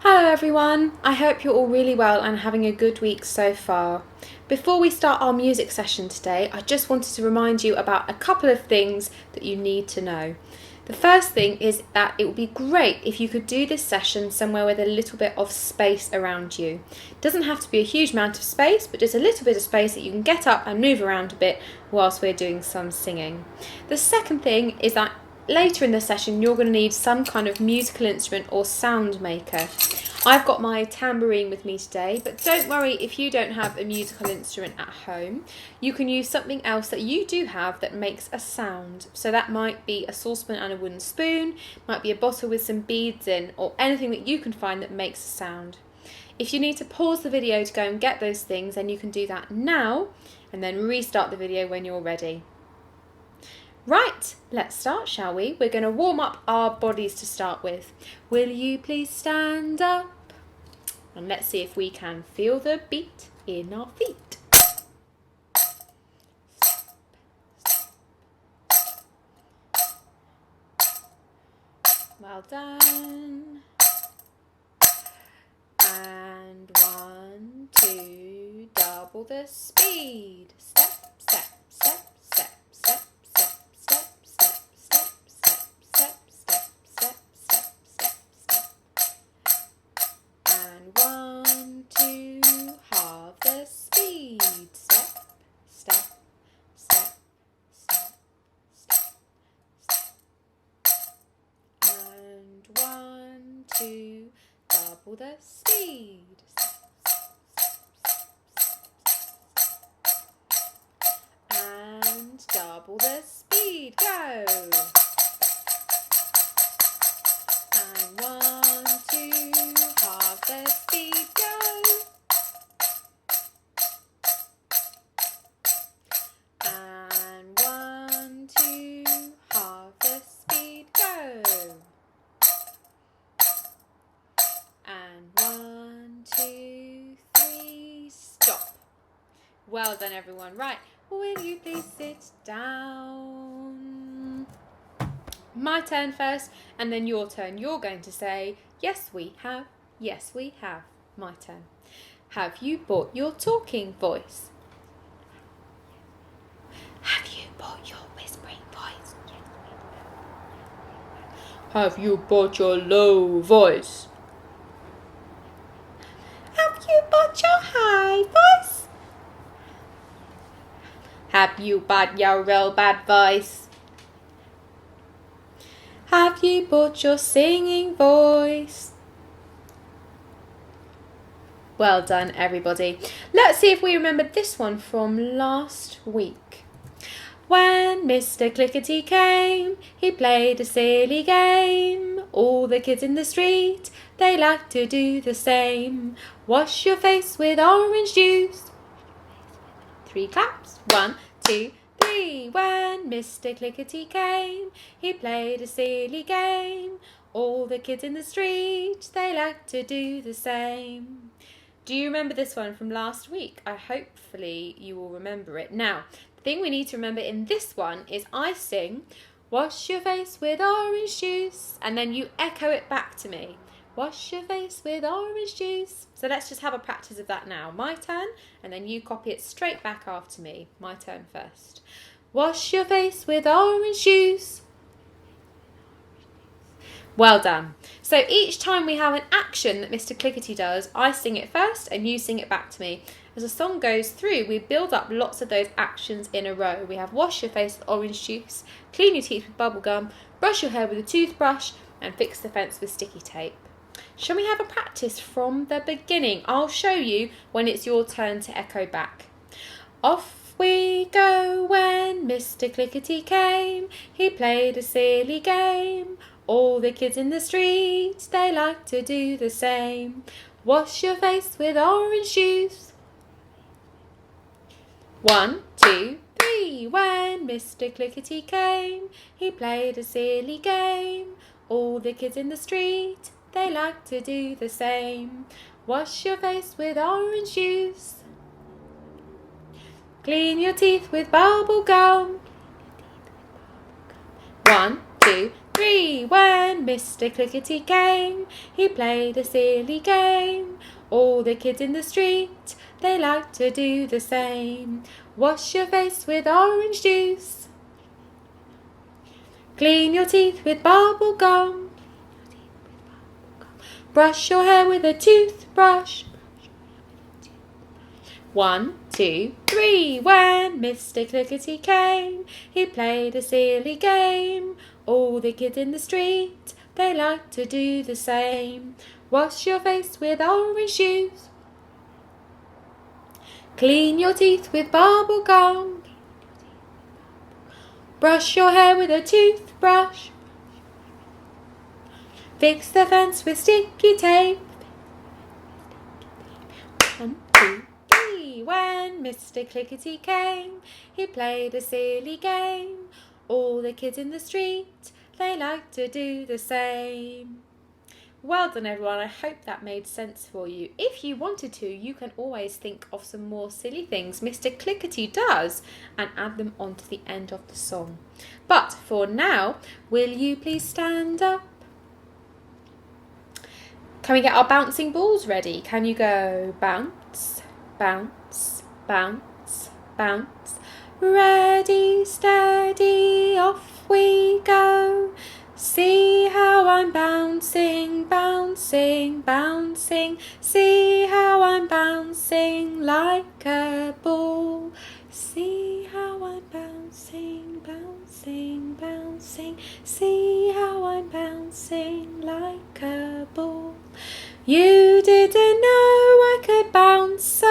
Hello everyone, I hope you're all really well and having a good week so far. Before we start our music session today, I just wanted to remind you about a couple of things that you need to know. The first thing is that it would be great if you could do this session somewhere with a little bit of space around you. It doesn't have to be a huge amount of space, but just a little bit of space that you can get up and move around a bit whilst we're doing some singing. The second thing is that later in the session you're going to need some kind of musical instrument or sound maker. I've got my tambourine with me today, but don't worry if you don't have a musical instrument at home. You can use something else that you do have that makes a sound. So that might be a saucepan and a wooden spoon, might be a bottle with some beads in, or anything that you can find that makes a sound. If you need to pause the video to go and get those things, then you can do that now and then restart the video when you're ready. Right, let's start, shall we? We're going to warm up our bodies to start with. Will you please stand up? And let's see if we can feel the beat in our feet. Well done. And 1, 2, double the speed. Step, step, step, step, step. Double the speed. And double the speed. Go. And 1, 2, half the speed. Go. And 1, 2, half the speed. Go. And 1, 2, 3, stop. Well done everyone. Right, will you please sit down? My turn first and then your turn. You're going to say, yes we have, yes we have. My turn. Have you bought your talking voice? Have you bought your whispering voice? Have you bought your low voice? Have you bought your high voice? Have you bought your real bad voice? Have you bought your singing voice? Well done, everybody. Let's see if we remember this one from last week. When Mr. Clickety came, he played a silly game. All the kids in the street, they like to do the same. Wash your face with orange juice. 3 claps. 1, 2, 3. When Mr. Clickety came, he played a silly game. All the kids in the street, they like to do the same. Do you remember this one from last week? Hopefully you will remember it. Now, the thing we need to remember in this one is I sing, wash your face with orange juice, and then you echo it back to me. Wash your face with orange juice. So let's just have a practice of that now. My turn, and then you copy it straight back after me. My turn first. Wash your face with orange juice. Well done. So each time we have an action that Mr. Clickety does, I sing it first and you sing it back to me. As the song goes through, we build up lots of those actions in a row. We have wash your face with orange juice, clean your teeth with bubble gum, brush your hair with a toothbrush, and fix the fence with sticky tape. Shall we have a practice from the beginning? I'll show you when it's your turn to echo back. Off we go when Mr. Clickety came. He played a silly game. All the kids in the street, they like to do the same. Wash your face with orange juice. 1, 2, 3. When Mr. Clickety came, he played a silly game. All the kids in the street, they like to do the same. Wash your face with orange juice. Clean your teeth with bubble gum. 1, 2, 3. When Mr. Clickety came, he played a silly game. All the kids in the street, they like to do the same. Wash your face with orange juice. Clean your teeth with bubble gum. Brush your hair with a toothbrush. 1, 2, 3. When Mr. Clickety came, he played a silly game. All the kids in the street, they like to do the same. Wash your face with orange juice. Clean your teeth with bubble gum. Brush your hair with a toothbrush. Fix the fence with sticky tape. 1, 2, 3. When Mr. Clickety came, he played a silly game. All the kids in the street, they like to do the same. Well done everyone, I hope that made sense for you. If you wanted to, you can always think of some more silly things Mr. Clickety does and add them onto the end of the song. But for now, will you please stand up? Can we get our bouncing balls ready? Can you go bounce, bounce, bounce, bounce? Ready, steady, off we go. See how I'm bouncing, bouncing, bouncing. See how I'm bouncing like a ball. See how I'm bouncing, bouncing, bouncing. See how I'm bouncing like a ball. You didn't know I could bounce so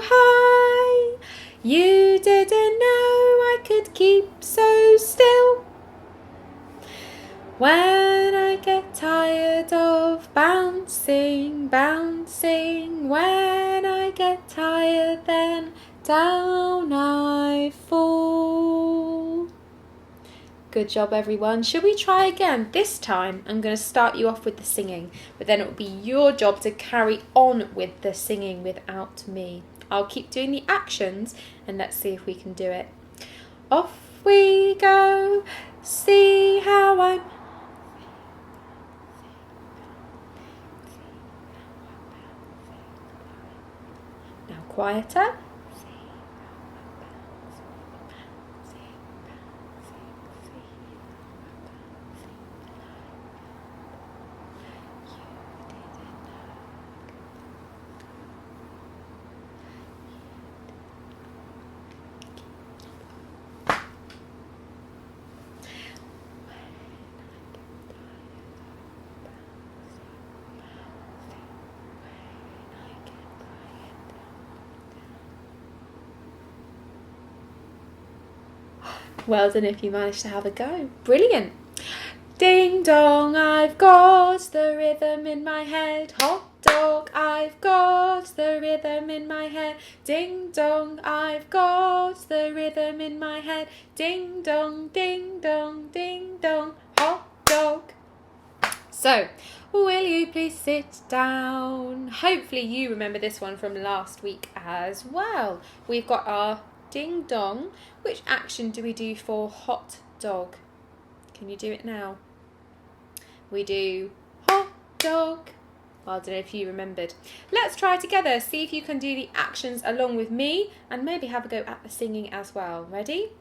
high. You didn't know I could keep so still. When I get tired of bouncing, bouncing, when I get tired then down I fall. Good job everyone. Shall we try again? This time I'm going to start you off with the singing, but then it will be your job to carry on with the singing without me. I'll keep doing the actions and let's see if we can do it. Off we go, see how I'm... Now quieter. Well done if you managed to have a go. Brilliant. Ding dong, I've got the rhythm in my head. Hot dog, I've got the rhythm in my head. Ding dong, I've got the rhythm in my head. Ding dong, ding dong, ding dong, hot dog. So, will you please sit down? Hopefully you remember this one from last week as well. We've got our ding dong. Which action do we do for hot dog? Can you do it now? We do hot dog. Well, I don't know if you remembered. Let's try together. See if you can do the actions along with me and maybe have a go at the singing as well. Ready?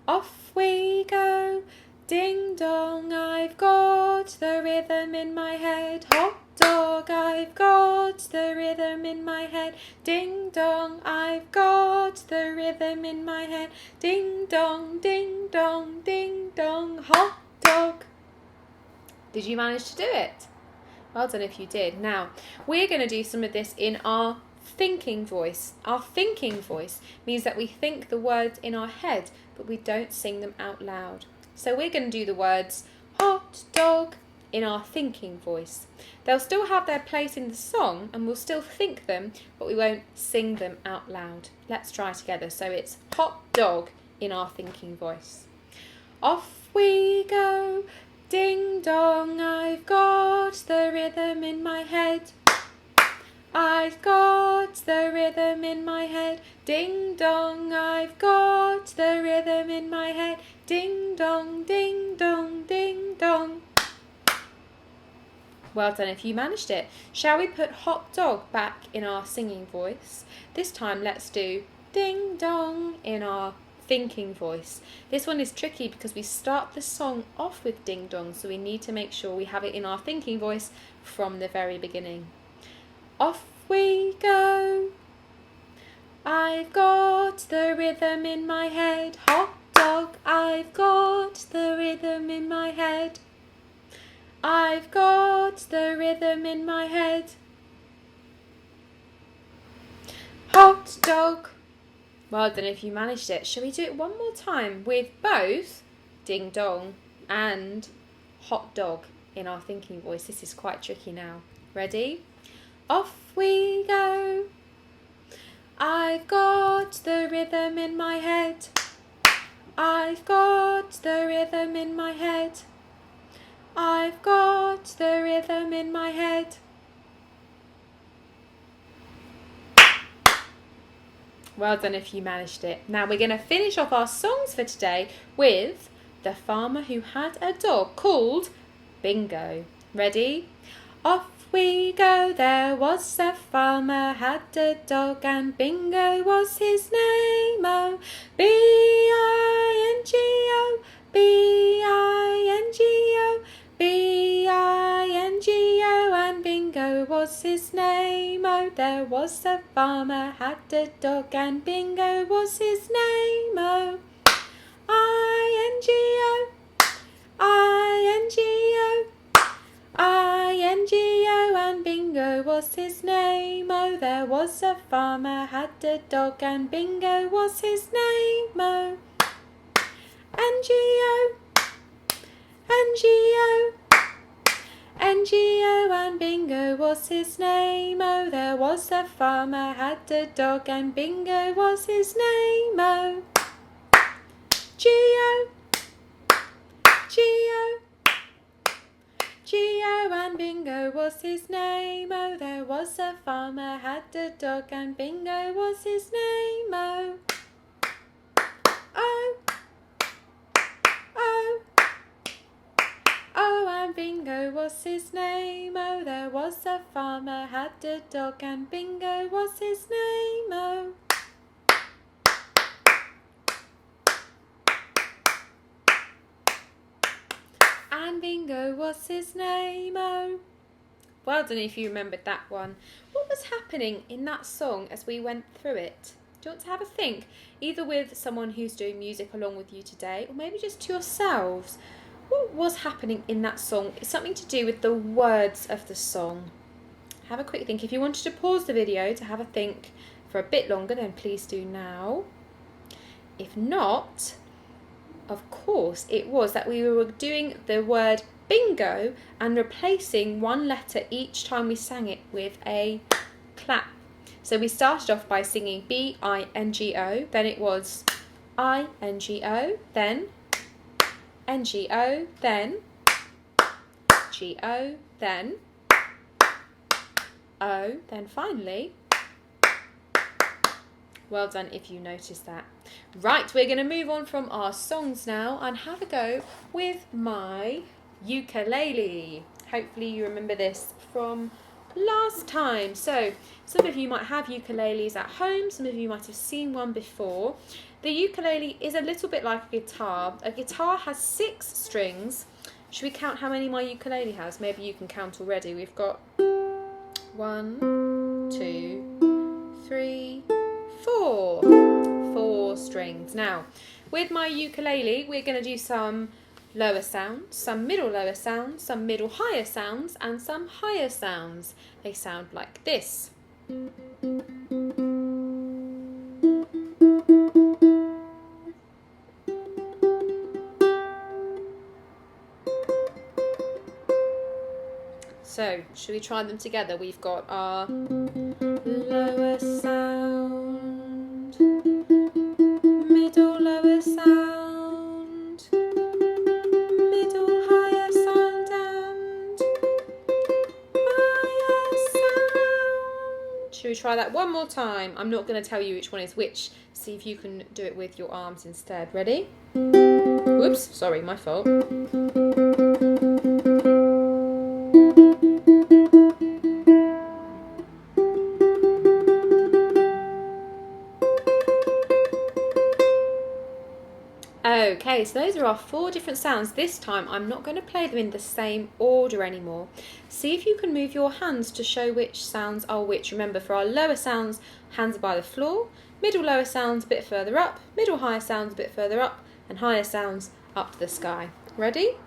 Off we go. Ding dong, I've got the rhythm in my head. Hot dog, I've got the rhythm in my head. Ding dong, I've got the rhythm in my head. Ding dong, ding dong, ding dong, hot dog. Did you manage to do it? Well done if you did. Now, we're going to do some of this in our thinking voice. Our thinking voice means that we think the words in our head, but we don't sing them out loud. So we're going to do the words hot dog in our thinking voice. They'll still have their place in the song and we'll still think them, but we won't sing them out loud. Let's try together. So it's hot dog in our thinking voice. Off we go. Ding dong, I've got the rhythm in my head. I've got the rhythm in my head. Ding dong, I've got the rhythm in my head. Ding dong, ding dong, ding dong. Well done if you managed it. Shall we put hot dog back in our singing voice? This time let's do ding dong in our thinking voice. This one is tricky because we start the song off with ding dong, so we need to make sure we have it in our thinking voice from the very beginning. Off we go. I've got the rhythm in my head. Hot dog, I've got the rhythm in my head. I've got the rhythm in my head. Hot dog. Well done if you managed it. Shall we do it one more time with both ding dong and hot dog in our thinking voice? This is quite tricky now. Ready? Off we go. I've got the rhythm in my head. I've got the rhythm in my head. I've got the rhythm in my head. Well done if you managed it. Now we're going to finish off our songs for today with The Farmer Who Had a Dog called Bingo. Ready? Off we go. There was a farmer had a dog and Bingo was his name. Oh, B-I-N-G-O, B-I-N-G-O, B-I-N-G-O, and Bingo was his name. Oh, there was a farmer had a dog and Bingo was his name. Oh, I-N-G-O, I-N-G-O, I-N-G-O, and Bingo was his name. Oh, there was a farmer had a dog and Bingo was his name. Oh, N-G-O, N-G-O, N-G-O, and Bingo was his name. Oh, there was a farmer had a dog and Bingo was his name. Oh, G-O, G-O, G-O, and Bingo was his name. Oh, there was a farmer had a dog and Bingo was his name. Oh, oh, oh, oh, and Bingo was his name. Oh, there was a farmer had a dog and Bingo was his name. Oh, and Bingo was his name. Oh, well done if you remembered that one. What was happening in that song as we went through it? Do you want to have a think, either with someone who's doing music along with you today, or maybe just to yourselves? What was happening in that song? It's something to do with the words of the song. Have a quick think. If you wanted to pause the video to have a think for a bit longer, then please do now. If not, of course, it was that we were doing the word bingo and replacing one letter each time we sang it with a clap. So we started off by singing B-I-N-G-O, then it was I-N-G-O, then N-G-O, then G-O, then O, then finally. Well done if you noticed that. Right, we're going to move on from our songs now and have a go with my ukulele. Hopefully you remember this from last time. So some of you might have ukuleles at home, some of you might have seen one before. The ukulele is a little bit like a guitar. A guitar has 6 strings. Should we count how many my ukulele has? Maybe you can count already. We've got 1, 2, 3, 4. 4 strings. Now, with my ukulele, we're going to do some lower sounds, some middle lower sounds, some middle higher sounds, and some higher sounds. They sound like this. So, should we try them together? We've got our lower sound, middle lower sound, middle higher sound, and higher sound. Should we try that one more time? I'm not going to tell you which one is which. See if you can do it with your arms instead. Ready? Whoops, sorry, my fault. Okay, so those are our 4 different sounds. This time I'm not going to play them in the same order anymore. See if you can move your hands to show which sounds are which. Remember, for our lower sounds, hands are by the floor, middle lower sounds a bit further up, middle higher sounds a bit further up, and higher sounds up to the sky. Ready?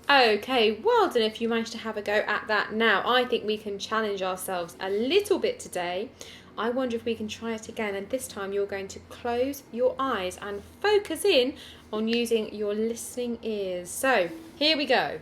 Okay, well done if you managed to have a go at that. Now, I think we can challenge ourselves a little bit today. I wonder if we can try it again, and this time you're going to close your eyes and focus in on using your listening ears. So, here we go.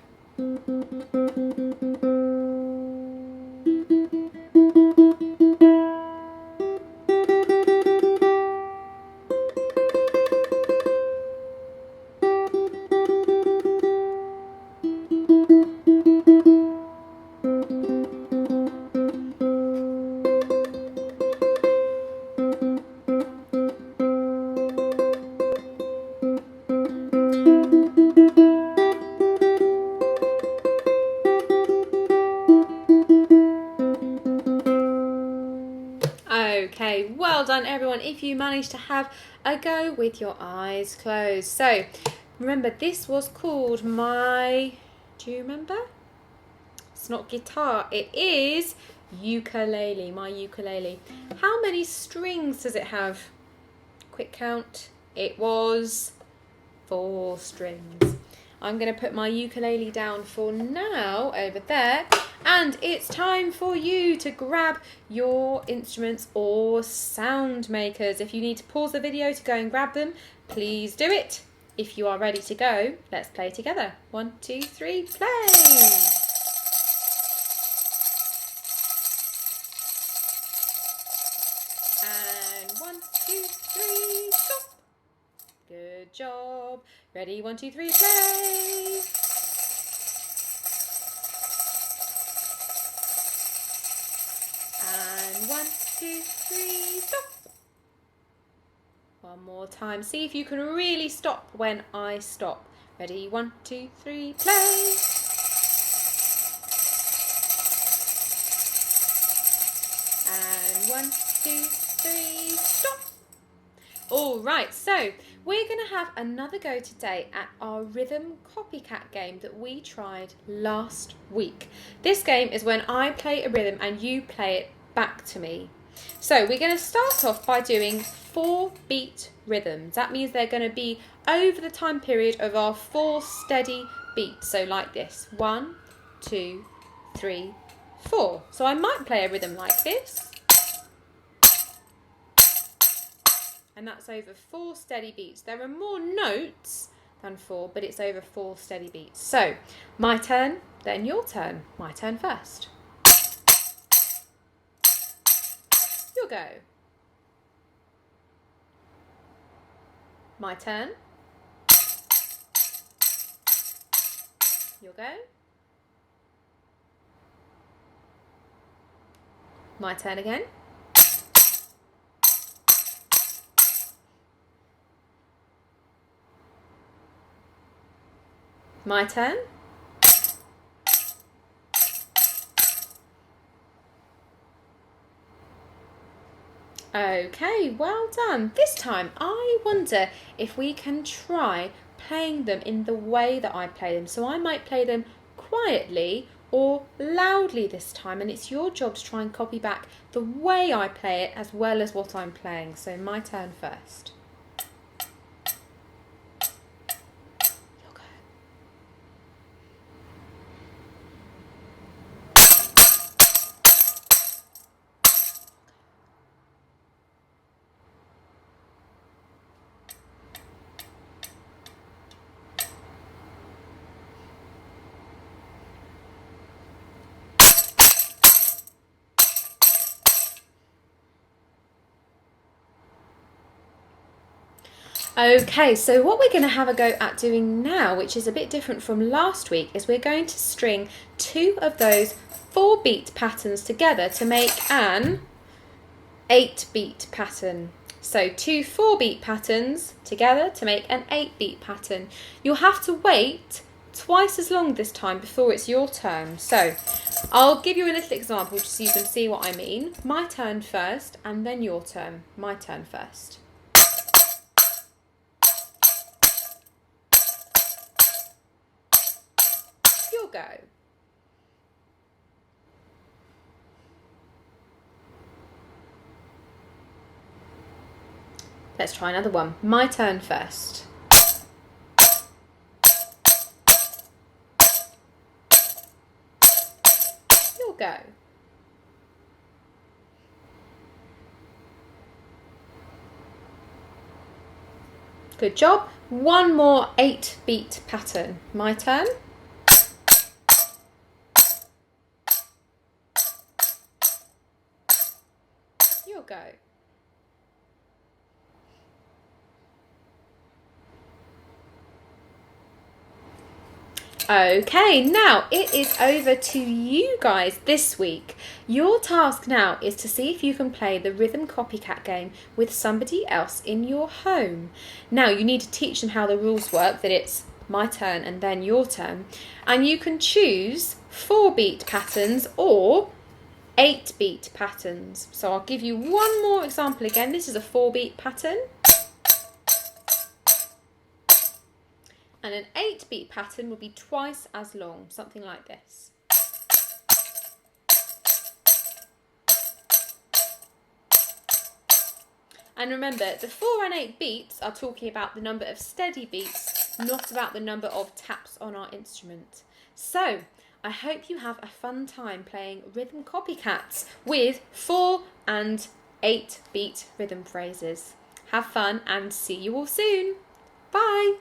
Okay, well done everyone if you managed to have a go with your eyes closed. So, remember this was called do you remember? It's not guitar, it is ukulele, my ukulele. How many strings does it have? Quick count. It was 4 strings. I'm going to put my ukulele down for now over there, and it's time for you to grab your instruments or sound makers. If you need to pause the video to go and grab them, please do it. If you are ready to go, let's play together. 1, 2, 3, play! And 1, 2, 3, stop! Good job. Ready, 1, 2, 3, play! And 1, 2, 3, stop! One more time. See if you can really stop when I stop. Ready, 1, 2, 3, play! And 1, 2, 3, stop! All right, so we're going to have another go today at our rhythm copycat game that we tried last week. This game is when I play a rhythm and you play it back to me. So we're going to start off by doing 4 beat rhythms. That means they're going to be over the time period of our 4 steady beats. So like this, 1, 2, 3, 4. So I might play a rhythm like this. And that's over 4 steady beats. There are more notes than 4, but it's over 4 steady beats. So, my turn, then your turn. My turn first. You'll go. My turn. You'll go. My turn again. My turn. Okay, well done. This time, I wonder if we can try playing them in the way that I play them. So I might play them quietly or loudly this time, and it's your job to try and copy back the way I play it as well as what I'm playing. So my turn first. Okay, so what we're going to have a go at doing now, which is a bit different from last week, is we're going to string 2 of those 4-beat patterns together to make an 8-beat pattern. So 2 4-beat patterns together to make an 8-beat pattern. You'll have to wait twice as long this time before it's your turn. So I'll give you a little example just so you can see what I mean. My turn first and then your turn. My turn first. You'll go. Let's try another one. My turn first. You'll go. Good job. One more 8-beat pattern. My turn. You'll go. Okay, now it is over to you guys this week. Your task now is to see if you can play the Rhythm Copycat game with somebody else in your home. Now you need to teach them how the rules work, that it's my turn and then your turn. And you can choose 4-beat patterns or 8-beat patterns. So I'll give you one more example again. This is a 4-beat pattern. And an 8-beat pattern will be twice as long, something like this. And remember, the 4 and 8 beats are talking about the number of steady beats, not about the number of taps on our instrument. So, I hope you have a fun time playing Rhythm Copycats with 4 and 8-beat rhythm phrases. Have fun and see you all soon. Bye!